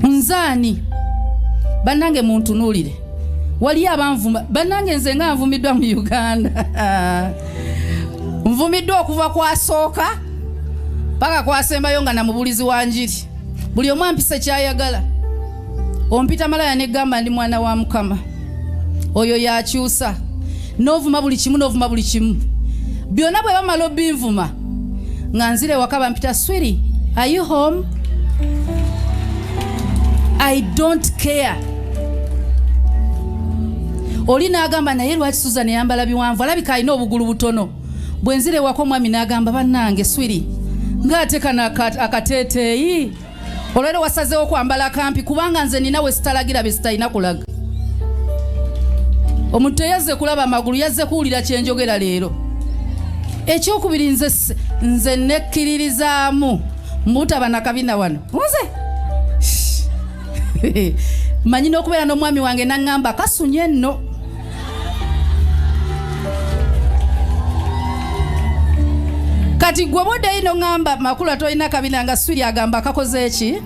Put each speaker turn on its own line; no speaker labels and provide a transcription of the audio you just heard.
Nzani banange muntu nulire wali abanvuma banange nze nga nvumiddwa mu Uganda nvumiddwa okuva kwa sooka paka kwasembayo nga namubulizi wa njiri buli omu ampise kyayagala ompita malaya ne gamba ndi mwana wa Mukama oyo yakyusa novuma buli kimu byonna bwe bamala obinvuma nga nzire waka bampita sweerie are you home? I don't care. Oli n'agamba naye lwaki Susan yambala biwanvu alabika alina obugulu butono bwenzire wako mwami n'agamba bannange sweerie ng'ateka akateeteeyi olwero wasazeewo kwambala kampi kubanga nze nina we sitalagira be sitalina kulaga omuntu yazze kulaba amagulu yazze kuwulira kyenjogera leero ekyokubiri nze nekkiririzaamu mutaba nakabina wano nze manyi n'okubeera n'omwami wange n'aŋŋamba kasunye nno kati gwe budde ino ŋŋamba Makula tolina kabina nga sweerie agamba kakoze eki